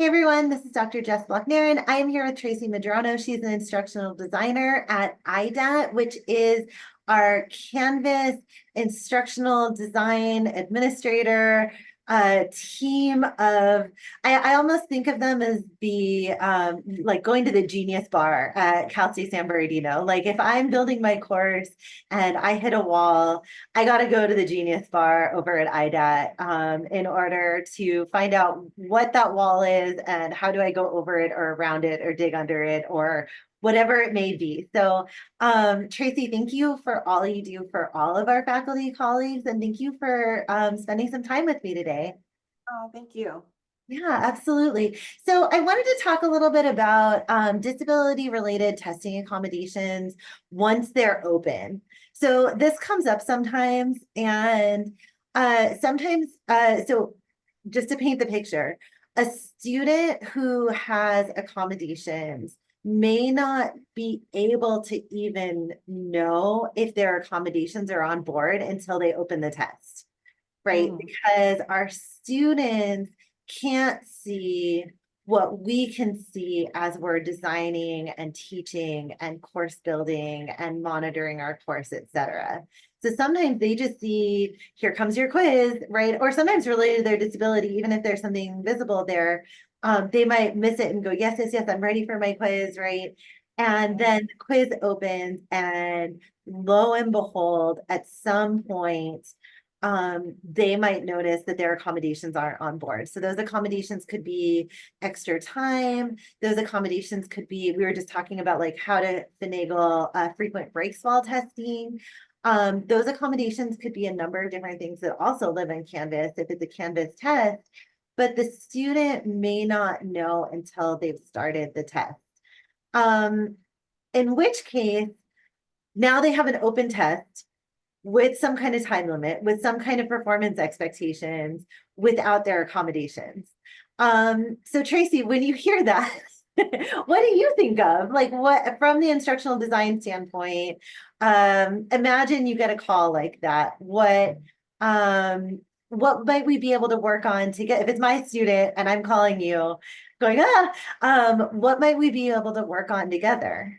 Hey everyone, this is Dr. Jess Blocknaren. I am here with Tracy Medrano. She's an instructional designer at IDAT, which is our Canvas instructional design administrator team of, I almost think of them as the like going to the Genius Bar at Cal State San Bernardino. Like if I'm building my course and I hit a wall, I got to go to the Genius Bar over at IDAT in order to find out what that wall is and how do I go over it or around it or dig under it or whatever it may be. So, Tracy, thank you for all you do for all of our faculty colleagues, and thank you for spending some time with me today. Oh, thank you. Yeah, absolutely. So I wanted to talk a little bit about disability related testing accommodations once they're open. So this comes up sometimes, and so just to paint the picture, a student who has accommodations may not be able to even know if their accommodations are on board until they open the test, right? Mm, Because our students can't see what we can see as we're designing and teaching and course building and monitoring our course, et cetera. So sometimes they just see, here comes your quiz, right? Or sometimes related to their disability, even if there's something visible there, they might miss it and go, yes, yes, yes, I'm ready for my quiz, right? And right. then the quiz opens, and lo and behold, at some point, they might notice that their accommodations aren't on board. So those accommodations could be extra time. Those accommodations could be, we were just talking about like how to finagle frequent breaks while testing. Those accommodations could be a number of different things that also live in Canvas if it's a Canvas test, but the student may not know until they've started the test. Um, in which case, now they have an open test with some kind of time limit, with some kind of performance expectations, without their accommodations. So Tracy, when you hear that, what do you think of? Like what from the instructional design standpoint, imagine you get a call like that. What might we be able to work on to get if it's my student and I'm calling you going, what might we be able to work on together?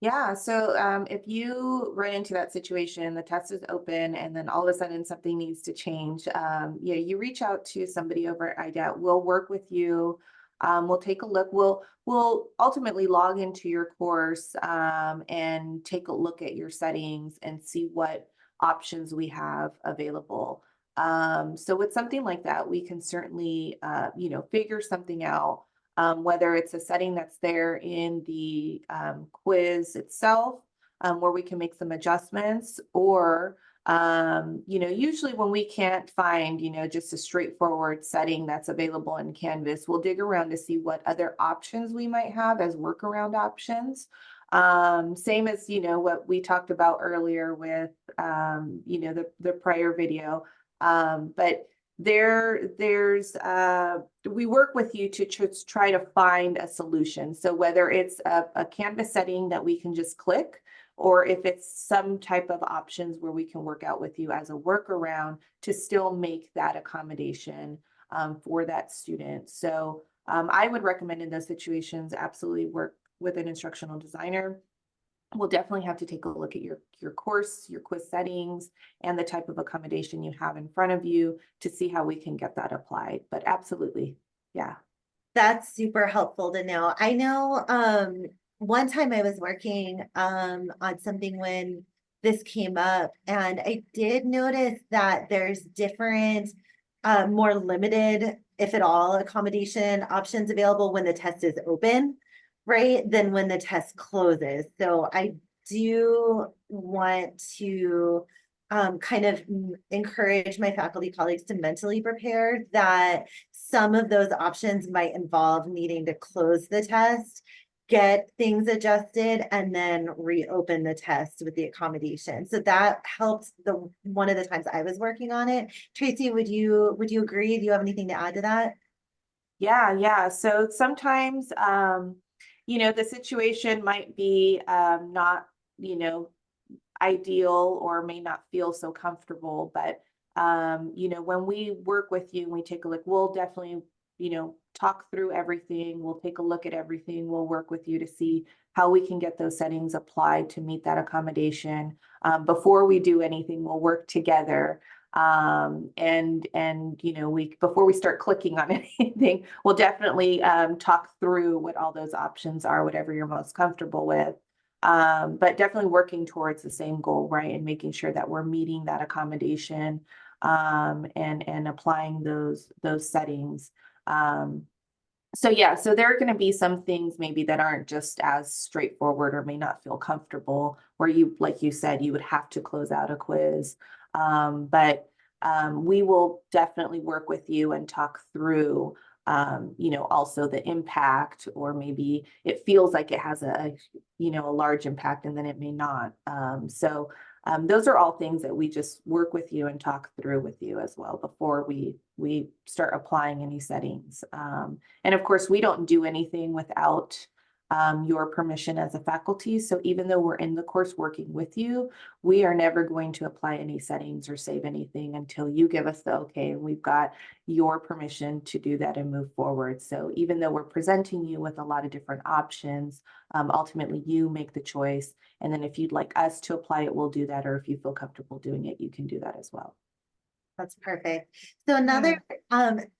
Yeah, so if you run into that situation, the test is open, and then all of a sudden something needs to change, yeah, you reach out to somebody over at IDET. We'll work with you. We'll take a look. We'll ultimately log into your course and take a look at your settings and see what options we have available. So with something like that, we can certainly figure something out, whether it's a setting that's there in the quiz itself, where we can make some adjustments, or usually when we can't find, just a straightforward setting that's available in Canvas, we'll dig around to see what other options we might have as workaround options. Same as, what we talked about earlier with, the prior video. But there's we work with you to just try to find a solution. So whether it's a Canvas setting that we can just click, or if it's some type of options where we can work out with you as a workaround to still make that accommodation for that student. So I would recommend in those situations absolutely work with an instructional designer. We'll definitely have to take a look at your course, your quiz settings, and the type of accommodation you have in front of you to see how we can get that applied. But absolutely, yeah. That's super helpful to know. I know one time I was working on something when this came up, and I did notice that there's different, more limited, if at all, accommodation options available when the test is open, right? Than when the test closes. So I do want to kind of encourage my faculty colleagues to mentally prepare that some of those options might involve needing to close the test, get things adjusted, and then reopen the test with the accommodation. So that helped the one of the times I was working on it. Tracy, would you agree? Do you have anything to add to that? Yeah, yeah. So sometimes, the situation might be not, ideal, or may not feel so comfortable. But when we work with you and we take a look, we'll definitely, talk through everything. We'll take a look at everything. We'll work with you to see how we can get those settings applied to meet that accommodation. Before we do anything, we'll work together. And you know, before we start clicking on anything, we'll definitely talk through what all those options are, whatever you're most comfortable with. But definitely working towards the same goal, right? And making sure that we're meeting that accommodation and applying those settings. So yeah, so there are going to be some things maybe that aren't just as straightforward or may not feel comfortable, where you, like you said, you would have to close out a quiz. But we will definitely work with you and talk through, you know, also the impact, or maybe it feels like it has you know, a large impact and then it may not. So those are all things that we just work with you and talk through with you as well before we start applying any settings. And of course, we don't do anything without your permission as a faculty. So even though we're in the course working with you, we are never going to apply any settings or save anything until you give us the okay, and we've got your permission to do that and move forward. So even though we're presenting you with a lot of different options, ultimately you make the choice. And then if you'd like us to apply it, we'll do that. Or if you feel comfortable doing it, you can do that as well. That's perfect. So another,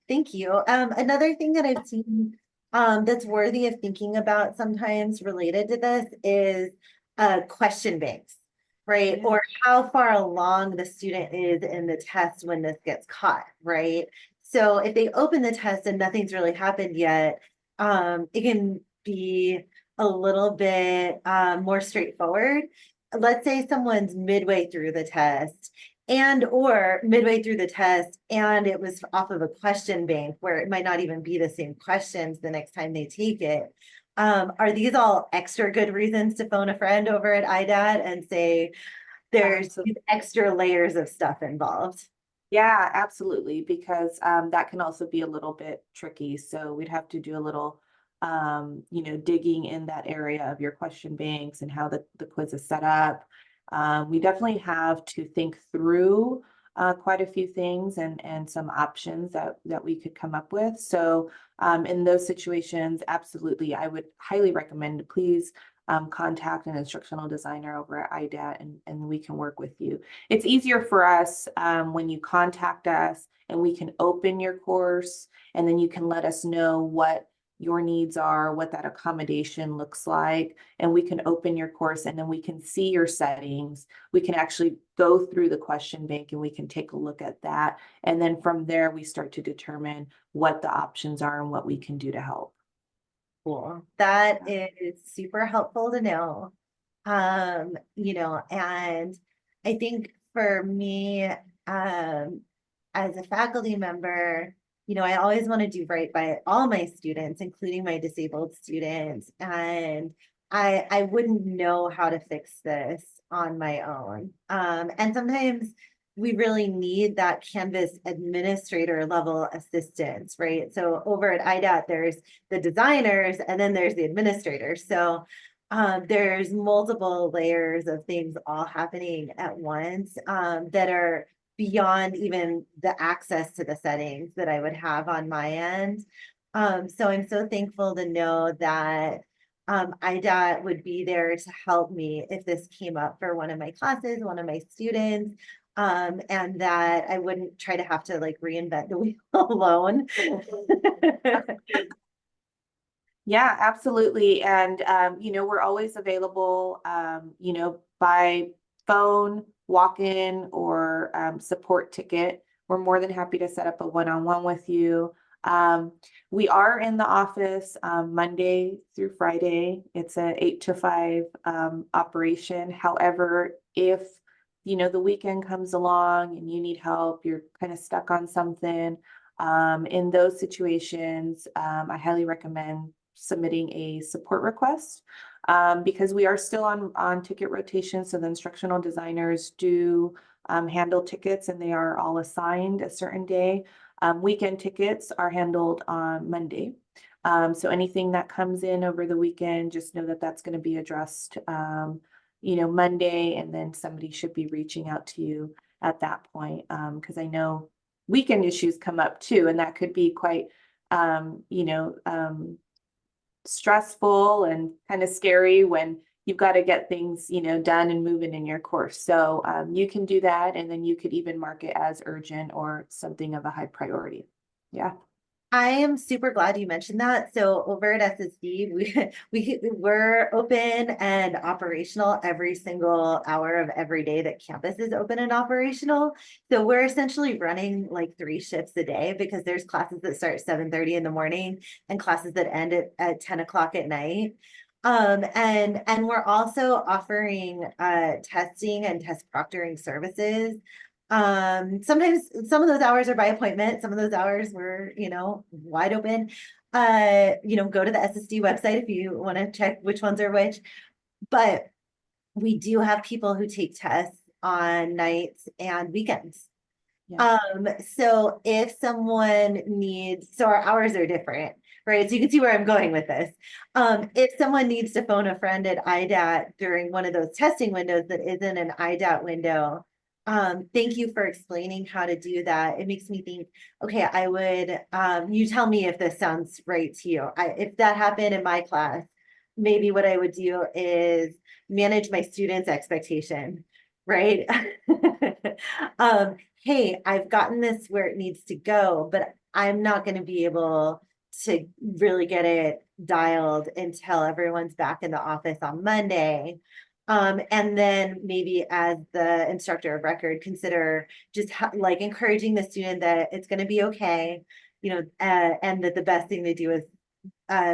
thank you. Another thing that I've seen that's worthy of thinking about sometimes related to this is question banks, right? Yeah. Or how far along the student is in the test when this gets caught, right? So if they open the test and nothing's really happened yet, it can be a little bit more straightforward. Let's say someone's midway through the test or midway through the test, and it was off of a question bank where it might not even be the same questions the next time they take it. Are these all extra good reasons to phone a friend over at IDAT and say there's these extra layers of stuff involved? Yeah, absolutely, because that can also be a little bit tricky. So we'd have to do a little, you know, digging in that area of your question banks and how the quiz is set up. We definitely have to think through quite a few things and some options that we could come up with. So in those situations, absolutely, I would highly recommend, please contact an instructional designer over at IDAT, and we can work with you. It's easier for us when you contact us and we can open your course, and then you can let us know what your needs are, what that accommodation looks like, and we can open your course and then we can see your settings. We can actually go through the question bank and we can take a look at that. And then from there, we start to determine what the options are and what we can do to help. Cool. That is super helpful to know. You know, and I think for me, as a faculty member, you know, I always want to do right by all my students, including my disabled students. And I wouldn't know how to fix this on my own. And sometimes we really need that Canvas administrator level assistance, right? So over at IDAT, there's the designers and then there's the administrators. So there's multiple layers of things all happening at once that are beyond even the access to the settings that I would have on my end. So I'm so thankful to know that IDOT would be there to help me if this came up for one of my classes, one of my students, and that I wouldn't try to have to like reinvent the wheel alone. Yeah, absolutely. And, you know, we're always available, you know, by phone, walk-in, or support ticket. We're more than happy to set up a one-on-one with you. We are in the office Monday through Friday. It's a 8 to 5 operation. However, if, you know, the weekend comes along and you need help, you're kind of stuck on something, in those situations, I highly recommend submitting a support request because we are still on ticket rotation. So the instructional designers do handle tickets, and they are all assigned a certain day. Weekend tickets are handled on Monday. So anything that comes in over the weekend, just know that that's going to be addressed, you know, Monday, and then somebody should be reaching out to you at that point. Because I know weekend issues come up too, and that could be quite you know, stressful and kind of scary when you've got to get things, you know, done and moving in your course. So you can do that, and then you could even mark it as urgent or something of a high priority. Yeah. I am super glad you mentioned that. So over at SSD, we're open and operational every single hour of every day that campus is open and operational. So we're essentially running like 3 shifts a day, because there's classes that start 7:30 in the morning and classes that end at 10 o'clock at night. And we're also offering testing and test proctoring services. Sometimes some of those hours are by appointment, some of those hours were, you know, wide open. Go to the SSD website if you want to check which ones are which. But we do have people who take tests on nights and weekends. Yeah. So if someone needs, so our hours are different, right? So you can see where I'm going with this. If someone needs to phone a friend at IDAT during one of those testing windows that isn't an IDAT window, thank you for explaining how to do that. It makes me think, okay, I would, you tell me if this sounds right to you. If that happened in my class, maybe what I would do is manage my students' expectation, right? Hey, I've gotten this where it needs to go, but I'm not going to be able to really get it dialed until everyone's back in the office on Monday. And then maybe as the instructor of record, consider just like encouraging the student that it's going to be okay, and that the best thing to do is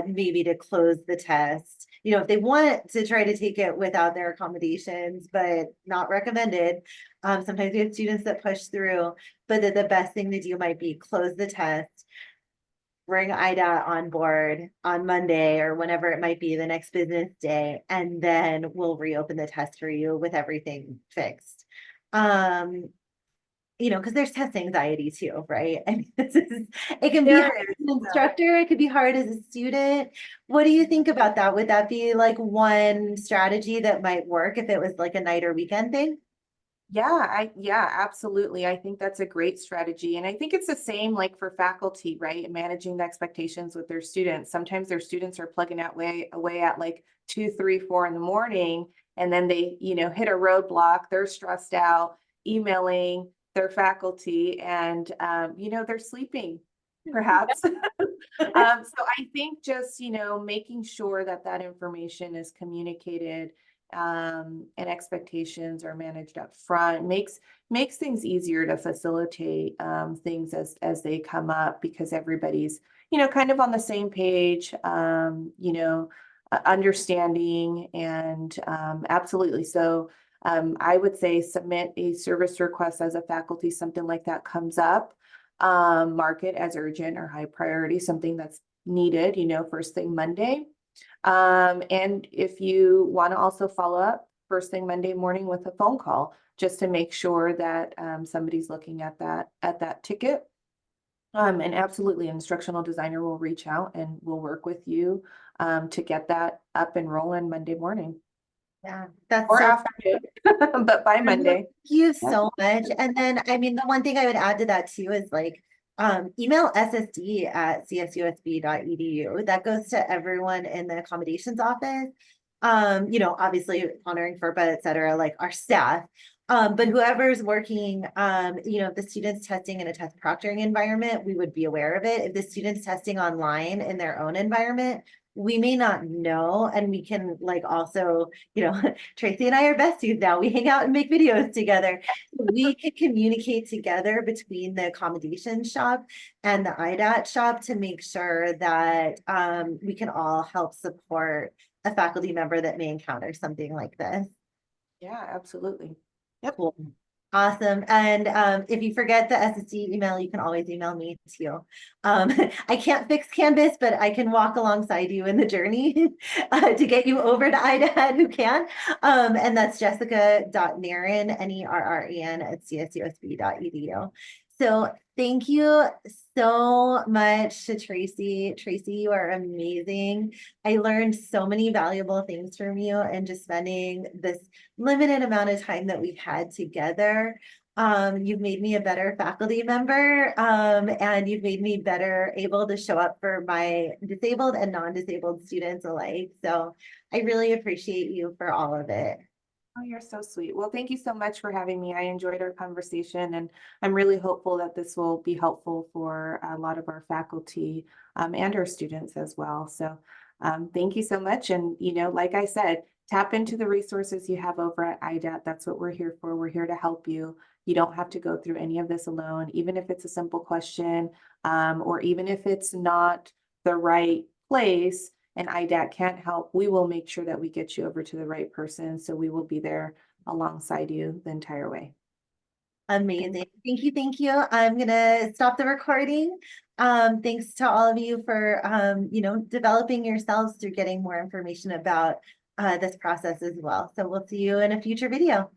maybe to close the test. If they want to try to take it without their accommodations, but not recommended. Sometimes we have students that push through, but that the best thing to do might be close the test, bring IDA on board on Monday or whenever it might be the next business day, and then we'll reopen the test for you with everything fixed. Because there's test anxiety too, right? I mean, it can be There hard is. as an instructor, it could be hard as a student. What do you think about that? Would that be like one strategy that might work if it was like a night or weekend thing? Yeah, absolutely. I think that's a great strategy. And I think it's the same like for faculty, right? Managing the expectations with their students. Sometimes their students are plugging out away at like 2, 3, 4 in the morning, and then they, hit a roadblock, they're stressed out, emailing their faculty, and they're sleeping perhaps. So I think just, making sure that that information is communicated, and expectations are managed up front makes things easier to facilitate things as they come up, because everybody's kind of on the same page, understanding, and absolutely. So I would say submit a service request as a faculty, something like that comes up, mark it as urgent or high priority, something that's needed, first thing Monday. And if you want to also follow up first thing Monday morning with a phone call, just to make sure that somebody's looking at that ticket. And absolutely, an instructional designer will reach out and will work with you to get that up and rolling Monday morning Yeah, that's or so. afternoon, but by Monday. Thank you Yeah. so much. And then, I mean, the one thing I would add to that too is like, email ssd@csusb.edu. That goes to everyone in the accommodations office. Obviously honoring FERPA, et cetera, like our staff. But whoever's working, if the student's testing in a test proctoring environment, we would be aware of it. If the student's testing online in their own environment, we may not know, and we can like also, Tracy and I are besties now. We hang out and make videos together. We can communicate together between the accommodation shop and the IDAT shop to make sure that we can all help support a faculty member that may encounter something like this. Yeah, absolutely. Yep. Cool. Awesome. And if you forget the SSD email, you can always email me too. I can't fix Canvas, but I can walk alongside you in the journey to get you over to IDAD who can. And that's jessica.nerren, NERREN @csusb.edu. So thank you so much to Tracy. Tracy, you are amazing. I learned so many valuable things from you, and just spending this limited amount of time that we've had together. You've made me a better faculty member, and you've made me better able to show up for my disabled and non-disabled students alike. So I really appreciate you for all of it. Oh, you're so sweet. Well, thank you so much for having me. I enjoyed our conversation, and I'm really hopeful that this will be helpful for a lot of our faculty and our students as well. So thank you so much. And, like I said, tap into the resources you have over at IDAT. That's what we're here for. We're here to help you. You don't have to go through any of this alone, even if it's a simple question, or even if it's not the right place and IDAT can't help, we will make sure that we get you over to the right person. So we will be there alongside you the entire way. Amazing. Thank you. Thank you. I'm gonna stop the recording. Thanks to all of you for, developing yourselves through getting more information about this process as well. So we'll see you in a future video.